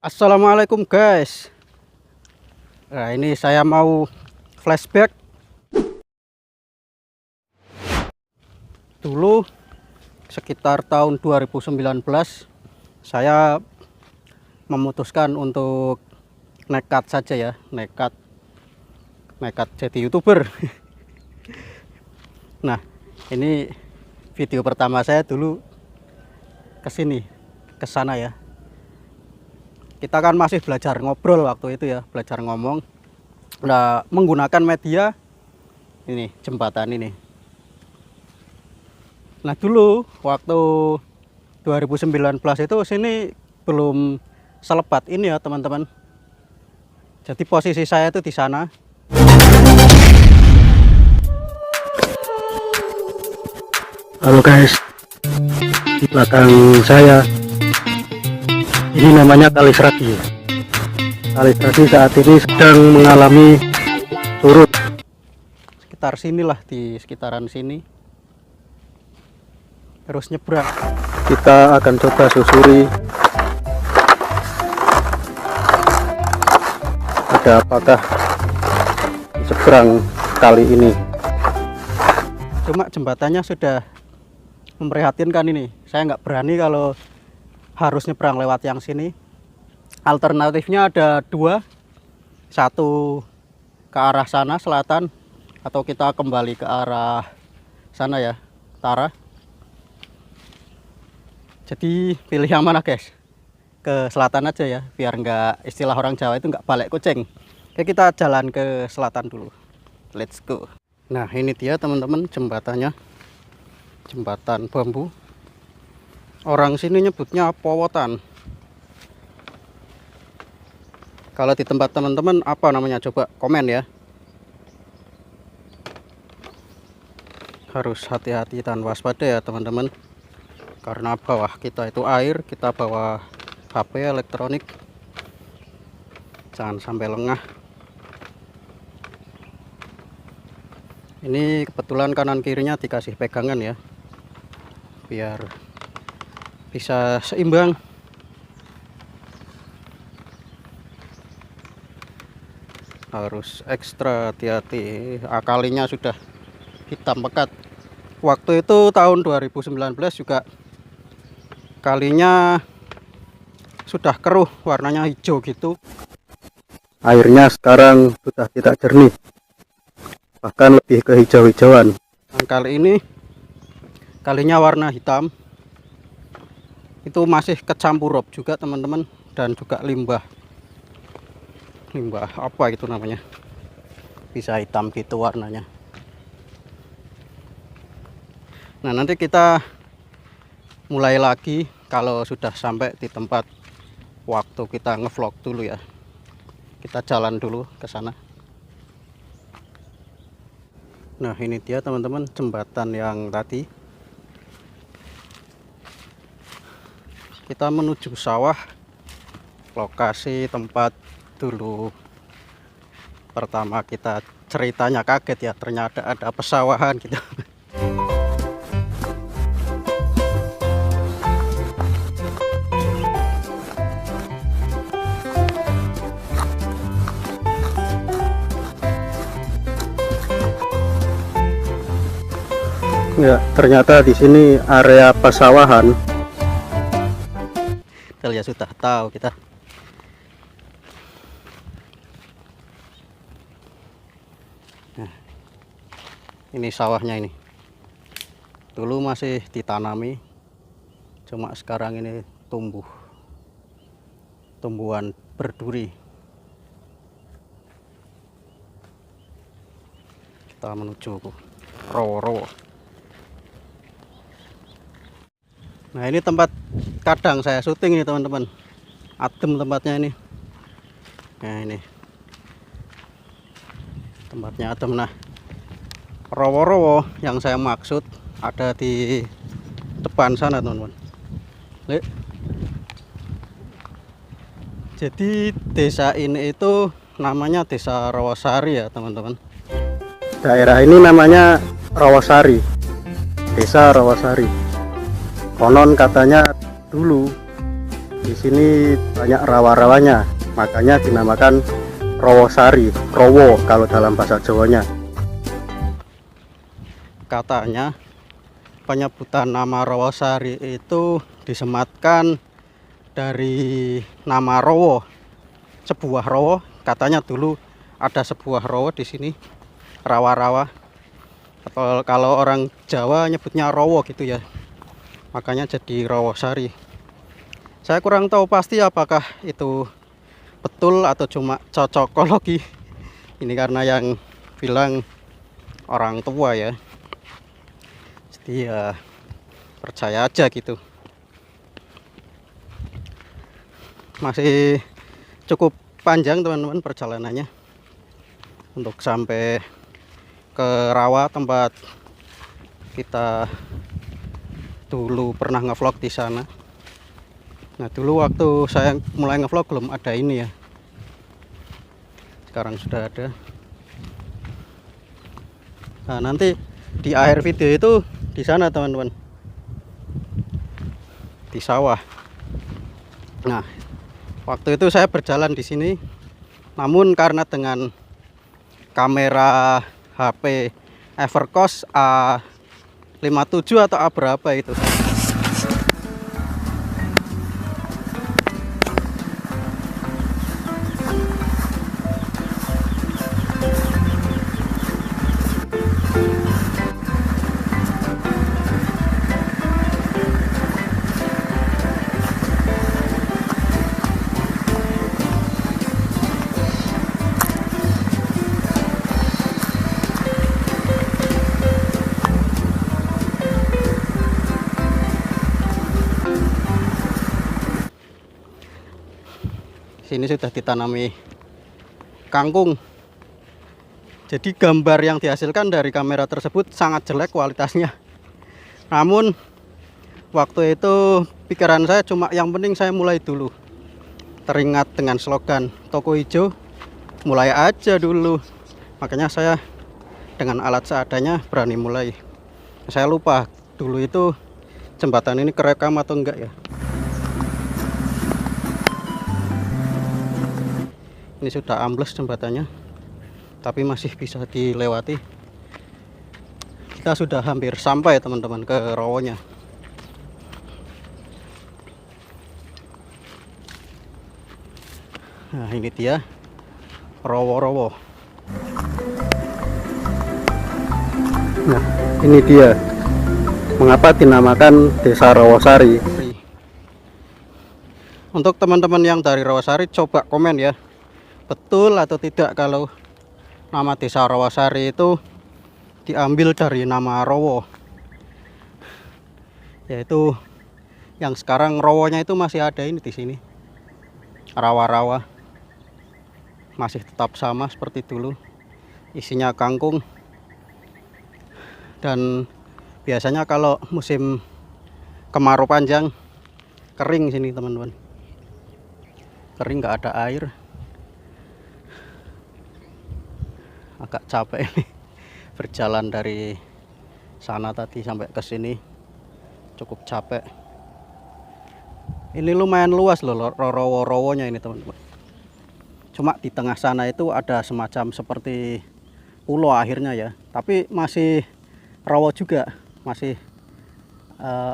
Assalamualaikum guys. Nah, ini saya mau flashback dulu sekitar tahun 2019. Saya memutuskan untuk nekat saja ya, nekat jadi YouTuber. Nah, ini video pertama saya dulu ke sana ya. Kita kan masih belajar ngobrol waktu itu ya, belajar ngomong. Nah, menggunakan media ini, jembatan ini. Nah, dulu waktu 2019 itu sini belum selebat ini ya, teman-teman. Jadi posisi saya itu di sana. Halo guys. Di belakang saya ini namanya Kali Sragi. Kali Sragi saat ini sedang mengalami surut. Sekitar sinilah, di sekitaran sini. Terus nyebrang. Kita akan coba susuri. Ada apakah di seberang kali ini. Cuma jembatannya sudah memprihatinkan ini. Saya nggak berani kalau harus nyebrang lewat yang sini. Alternatifnya ada dua, satu ke arah sana selatan, atau kita kembali ke arah sana ya, utara. Jadi pilih yang mana guys? Ke selatan aja ya, biar nggak, istilah orang Jawa itu nggak balik kucing. Oke, kita jalan ke selatan dulu. Let's go. Nah, ini dia teman-teman jembatannya, jembatan bambu. Orang sini nyebutnya powotan. Kalau di tempat teman-teman apa namanya, coba komen ya. Harus hati-hati dan waspada ya teman-teman, karena bawah kita itu air, kita bawa HP elektronik, jangan sampai lengah. Ini kebetulan kanan kirinya dikasih pegangan ya, biar bisa seimbang. Harus ekstra hati-hati, kalinya sudah hitam pekat. Waktu itu tahun 2019 juga kalinya sudah keruh, warnanya hijau gitu. Airnya sekarang sudah tidak jernih, bahkan lebih ke hijau-hijauan. Kali ini kalinya warna hitam, itu masih kecampur rob juga teman-teman, dan juga limbah apa itu namanya, bisa hitam gitu warnanya. Nah, nanti kita mulai lagi kalau sudah sampai di tempat. Waktu kita ngevlog dulu ya, kita jalan dulu ke sana. Nah, ini dia teman-teman jembatan yang tadi. Kita menuju sawah, lokasi tempat dulu pertama kita ceritanya kaget ya, ternyata ada pesawahan gitu. Ya, ternyata di sini area pesawahan. Ya sudah tahu kita. Nah, ini sawahnya ini. Dulu masih ditanami, cuma sekarang ini tumbuhan berduri. Kita menuju rowo-rowo. Nah, ini tempat kadang saya syuting nih teman-teman, adem tempatnya ini. Nah, ini tempatnya adem. Nah, rowo-rowo yang saya maksud ada di depan sana teman-teman. Jadi desa ini itu namanya Desa Rawasari ya teman-teman. Daerah ini namanya Rawasari, Desa Rawasari. Konon katanya dulu Di sini banyak rawa-rawanya, makanya dinamakan Rawasari, Rowo kalau dalam bahasa Jawanya. Katanya penyebutan nama Rawasari itu disematkan dari nama Rowo, sebuah rowo. Katanya dulu ada sebuah rowo di sini, rawa-rawa, atau kalau orang Jawa nyebutnya rowo gitu ya, makanya jadi Rawasari. Saya kurang tahu pasti apakah itu betul atau cuma cocokologi. Ini karena yang bilang orang tua ya, jadi ya percaya aja gitu. Masih cukup panjang teman-teman perjalanannya untuk sampai ke rawa tempat kita dulu pernah ngevlog di sana. Nah, dulu waktu saya mulai ngevlog belum ada ini ya. Sekarang sudah ada. Nah, nanti di akhir video itu di sana teman-teman, di sawah. Nah, waktu itu saya berjalan di sini, namun karena dengan kamera HP Evercost A57 atau A berapa itu, sini sudah ditanami kangkung. Jadi gambar yang dihasilkan dari kamera tersebut sangat jelek kualitasnya. Namun waktu itu pikiran saya cuma yang penting saya mulai dulu. Teringat dengan slogan toko hijau, mulai aja dulu. Makanya saya dengan alat seadanya berani mulai. Saya lupa dulu itu jembatan ini kerekam atau enggak ya. Ini sudah ambles jembatannya, tapi masih bisa dilewati. Kita sudah hampir sampai teman-teman ke rowonya. Nah, ini dia rowo-rowo. Nah, ini dia mengapa dinamakan Desa Rawasari. Untuk teman-teman yang dari Rawasari, coba komen ya, betul atau tidak kalau nama Desa Rawasari itu diambil dari nama rowo, yaitu yang sekarang rowonya itu masih ada ini di sini. Rawa-rawa masih tetap sama seperti dulu, isinya kangkung. Dan biasanya kalau musim kemarau panjang kering sini teman-teman, kering, nggak ada air. Agak capek nih berjalan dari sana tadi sampai ke sini, cukup capek. Ini lumayan luas loh rowo-rowonya ini teman-teman. Cuma di tengah sana itu ada semacam seperti pulau akhirnya ya, tapi masih rowo juga, masih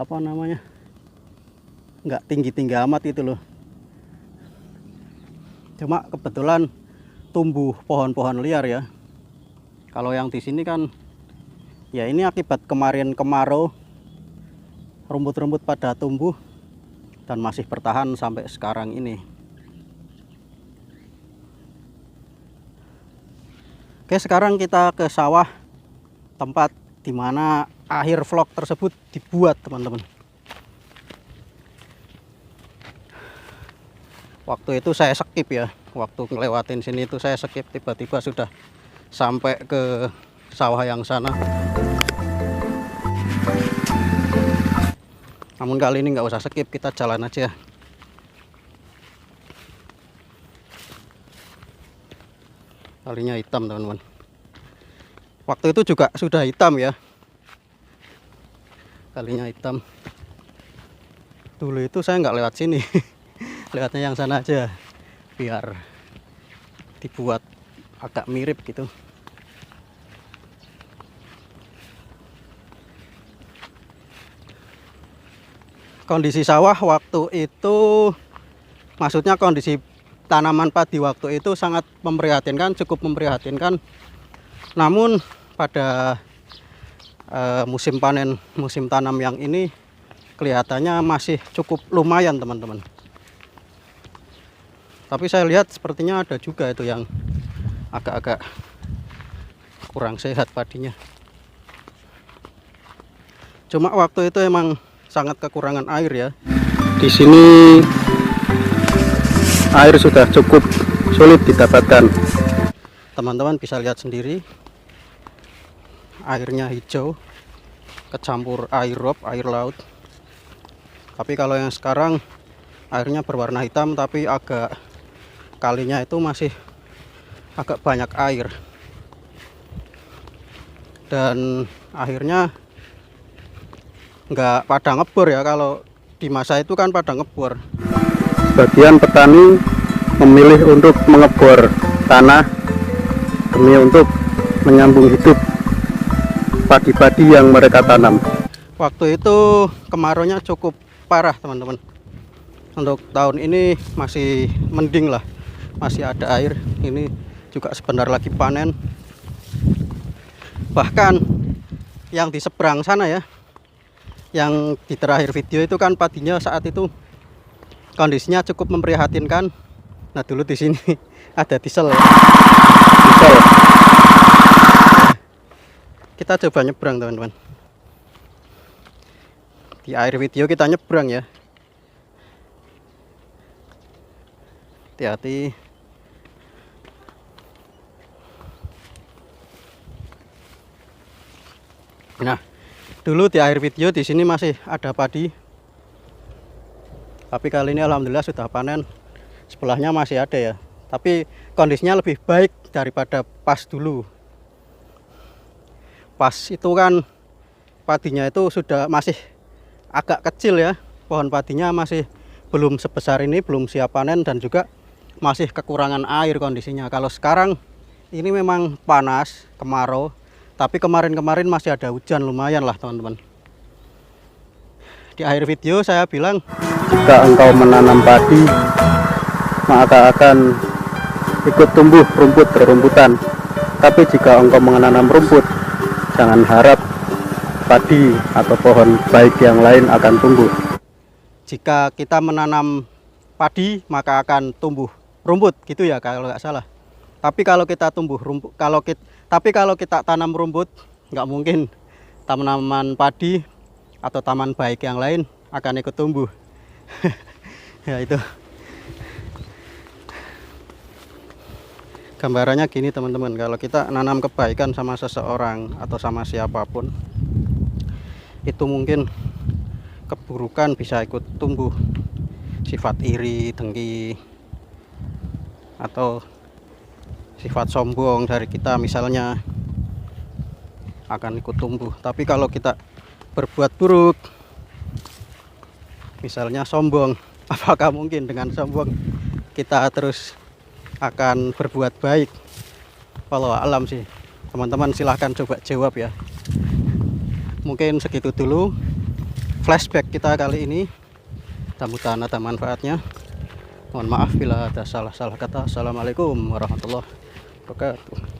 apa namanya, nggak tinggi-tinggi amat itu loh. Cuma kebetulan tumbuh pohon-pohon liar ya. Kalau yang di sini kan ya ini akibat kemarin kemarau, rumput-rumput pada tumbuh dan masih bertahan sampai sekarang ini. Oke, sekarang kita ke sawah, tempat dimana akhir vlog tersebut dibuat teman-teman. Waktu itu saya skip ya, waktu ngelewatin sini itu saya skip, tiba-tiba sudah sampai ke sawah yang sana. Namun kali ini nggak usah skip, kita jalan aja. Kalinya hitam teman-teman. Waktu itu juga sudah hitam ya, kalinya hitam. Dulu itu saya nggak lewat sini. Lihatnya yang sana aja biar dibuat agak mirip gitu. Kondisi sawah waktu itu, maksudnya kondisi tanaman padi waktu itu sangat memprihatinkan, cukup memprihatinkan. Namun pada musim panen, musim tanam yang ini kelihatannya masih cukup lumayan teman-teman. Tapi saya lihat sepertinya ada juga itu yang agak-agak kurang sehat padinya. Cuma waktu itu emang sangat kekurangan air ya. Di sini air sudah cukup sulit didapatkan. Teman-teman bisa lihat sendiri, airnya hijau kecampur air rob, air laut. Tapi kalau yang sekarang airnya berwarna hitam, tapi agak kalinya itu masih agak banyak air. Dan akhirnya nggak pada ngebor ya. Kalau di masa itu kan pada ngebor. Sebagian petani memilih untuk mengebor tanah demi untuk menyambung hidup padi-padi yang mereka tanam. Waktu itu kemaraunya cukup parah teman-teman. Untuk tahun ini masih mending lah, masih ada air. Ini juga sebentar lagi panen. Bahkan yang di seberang sana ya, yang di terakhir video itu kan padinya saat itu kondisinya cukup memprihatinkan. Nah dulu di sini ada diesel ya. Diesel. Kita coba nyebrang teman-teman. Di akhir video kita nyebrang ya. Hati-hati. Nah, dulu di akhir video di sini masih ada padi. Tapi kali ini alhamdulillah sudah panen. Sebelahnya masih ada ya. Tapi kondisinya lebih baik daripada pas dulu. Pas itu kan padinya itu sudah masih agak kecil ya. Pohon padinya masih belum sebesar ini, belum siap panen, dan juga masih kekurangan air kondisinya. Kalau sekarang ini memang panas, kemarau. Tapi kemarin-kemarin masih ada hujan lumayan lah teman-teman. Di akhir video saya bilang, jika engkau menanam padi, maka akan ikut tumbuh rumput berrumputan. Tapi jika engkau menanam rumput, jangan harap padi atau pohon baik yang lain akan tumbuh. Jika kita menanam padi, maka akan tumbuh rumput, gitu ya kalau nggak salah. Tapi kalau kita tumbuh rumput, kalau kita tanam rumput, nggak mungkin tanaman padi atau taman baik yang lain akan ikut tumbuh. Ya itu. Gambarannya gini teman-teman, kalau kita nanam kebaikan sama seseorang atau sama siapapun, itu mungkin keburukan bisa ikut tumbuh. Sifat iri, dengki, atau sifat sombong dari kita misalnya akan ikut tumbuh. Tapi kalau kita berbuat buruk, misalnya sombong, apakah mungkin dengan sombong kita terus akan berbuat baik? Kalau alam sih teman-teman, silahkan coba jawab ya. Mungkin segitu dulu flashback kita kali ini. Mudah-mudahan ada manfaatnya. Mohon maaf bila ada salah-salah kata. Assalamualaikum warahmatullahi wabarakatuh.